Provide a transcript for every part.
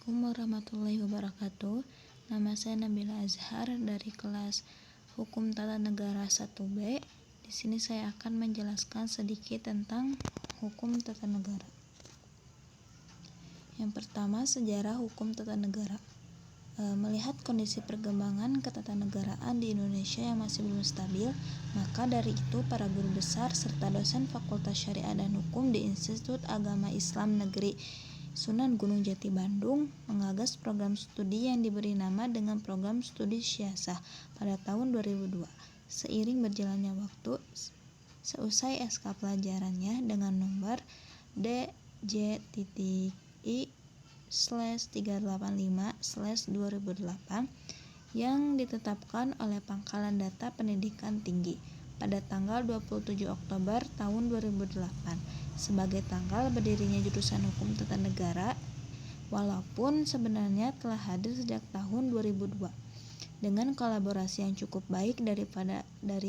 Assalamualaikum warahmatullahi wabarakatuh. Nama saya Nabila Azhar dari kelas Hukum Tata Negara 1B. Di sini saya akan menjelaskan sedikit tentang hukum tata negara. Yang pertama, sejarah hukum tata negara. Melihat kondisi perkembangan ketatanegaraan di Indonesia yang masih belum stabil, maka dari itu para guru besar serta dosen Fakultas Syariah dan Hukum di Institut Agama Islam Negeri Sunan Gunung Jati Bandung menggagas program studi yang diberi nama dengan Program Studi Syiasah pada tahun 2002. Seiring berjalannya waktu, seusai SK pelajarannya dengan nomor DJ.I/385/2008 yang ditetapkan oleh Pangkalan Data Pendidikan Tinggi pada tanggal 27 Oktober tahun 2008 sebagai tanggal berdirinya jurusan Hukum Tata Negara, walaupun sebenarnya telah hadir sejak tahun 2002. Dengan kolaborasi yang cukup baik dari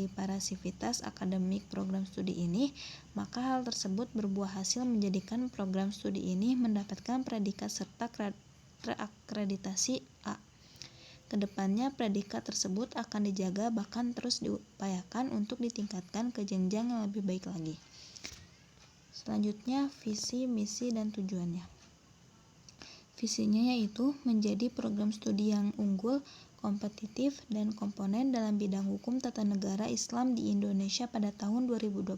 para sivitas akademik program studi ini, maka hal tersebut berbuah hasil menjadikan program studi ini mendapatkan predikat serta terakreditasi A. Kedepannya predikat tersebut akan dijaga bahkan terus diupayakan untuk ditingkatkan ke jenjang yang lebih baik lagi. Selanjutnya, visi, misi, dan tujuannya. Visinya yaitu menjadi program studi yang unggul, kompetitif, dan komponen dalam bidang hukum tata negara Islam di Indonesia pada tahun 2020.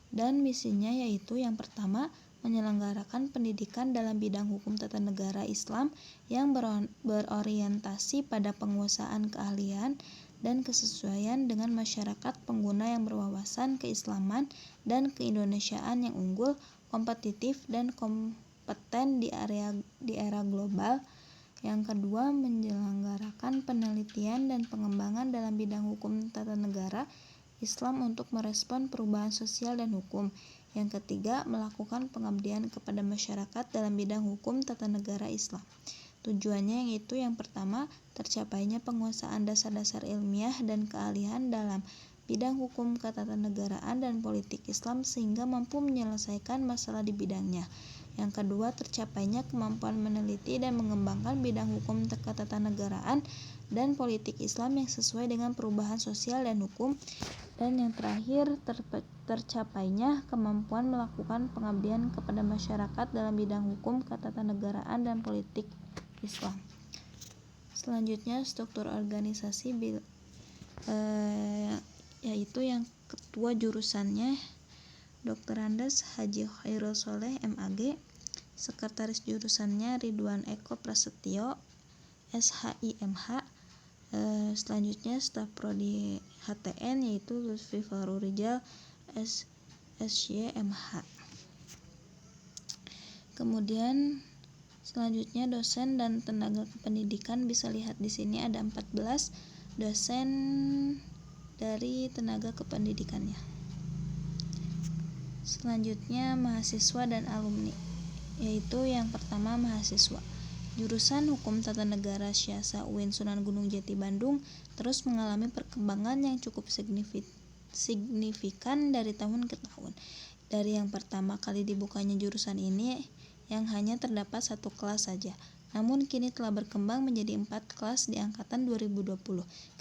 Dan misinya yaitu yang pertama, menyelenggarakan pendidikan dalam bidang hukum tata negara Islam yang berorientasi pada penguasaan keahlian dan kesesuaian dengan masyarakat pengguna yang berwawasan keislaman dan keindonesiaan yang unggul, kompetitif, dan kompeten di era global. Yang kedua, menyelenggarakan penelitian dan pengembangan dalam bidang hukum tata negara Islam untuk merespon perubahan sosial dan hukum. Yang ketiga, melakukan pengabdian kepada masyarakat dalam bidang hukum tata negara Islam. Tujuannya yaitu yang pertama, tercapainya penguasaan dasar-dasar ilmiah dan keahlian dalam bidang hukum ketatanegaraan dan politik Islam sehingga mampu menyelesaikan masalah di bidangnya. Yang kedua, tercapainya kemampuan meneliti dan mengembangkan bidang hukum ketatanegaraan dan politik Islam yang sesuai dengan perubahan sosial dan hukum. Dan yang terakhir, tercapainya kemampuan melakukan pengabdian kepada masyarakat dalam bidang hukum ketatanegaraan dan politik Islam. Selanjutnya, struktur organisasi yaitu yang ketua jurusannya Dr. Andes Haji Khairul Sholeh MAG, sekretaris jurusannya Ridwan Eko Prasetyo SHIMH. Selanjutnya staf prodi HTN yaitu Lutfi Farul Rijal SYMH. Kemudian selanjutnya dosen dan tenaga kependidikan, bisa lihat di sini ada 14 dosen dari tenaga kependidikannya. Selanjutnya mahasiswa dan alumni, yaitu yang pertama mahasiswa. Jurusan Hukum Tata Negara Syiasah UIN Sunan Gunung Jati Bandung terus mengalami perkembangan yang cukup signifikan dari tahun ke tahun. Dari yang pertama kali dibukanya jurusan ini yang hanya terdapat satu kelas saja, namun kini telah berkembang menjadi 4 kelas di angkatan 2020.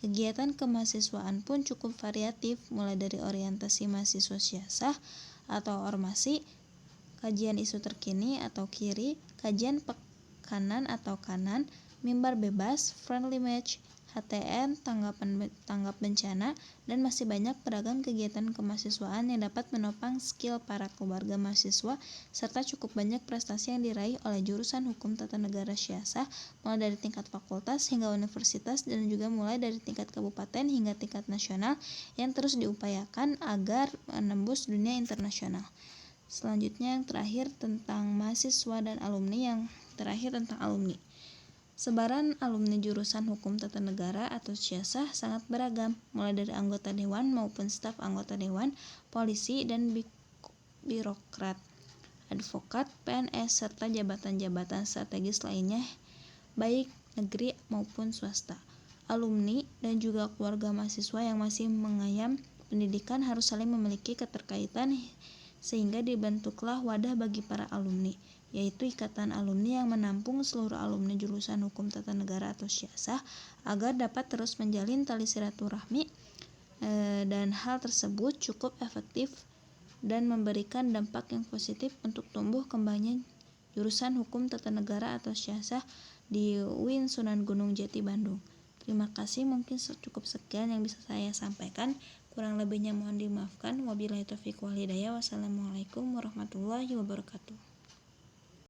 Kegiatan kemahasiswaan pun cukup variatif, mulai dari orientasi mahasiswa syiasah atau ormasi, kajian isu terkini atau KIRI, kajian pekanan atau kanan, mimbar bebas, friendly match, HTN, tanggap bencana, dan masih banyak beragam kegiatan kemahasiswaan yang dapat menopang skill para keluarga mahasiswa, serta cukup banyak prestasi yang diraih oleh jurusan Hukum Tata Negara Syiasah, mulai dari tingkat fakultas hingga universitas dan juga mulai dari tingkat kabupaten hingga tingkat nasional yang terus diupayakan agar menembus dunia internasional. Selanjutnya yang terakhir tentang mahasiswa dan alumni, yang terakhir tentang alumni. Sebaran alumni jurusan Hukum Tata Negara atau Syiasah sangat beragam, mulai dari anggota dewan maupun staf anggota dewan, polisi dan birokrat, advokat, PNS, serta jabatan-jabatan strategis lainnya, baik negeri maupun swasta. Alumni dan juga keluarga mahasiswa yang masih mengayam pendidikan harus saling memiliki keterkaitan sehingga dibentuklah wadah bagi para alumni. yaitu ikatan alumni yang menampung seluruh alumni jurusan Hukum Tata Negara atau Syasah agar dapat terus menjalin tali silaturahmi, dan hal tersebut cukup efektif dan memberikan dampak yang positif untuk tumbuh kembangnya jurusan Hukum Tata Negara atau Syasah di UIN Sunan Gunung Jati Bandung. Terima kasih, mungkin cukup sekian yang bisa saya sampaikan. Kurang lebihnya mohon dimaafkan. Wabillahi taufiq wal hidayah. Wassalamualaikum warahmatullahi wabarakatuh.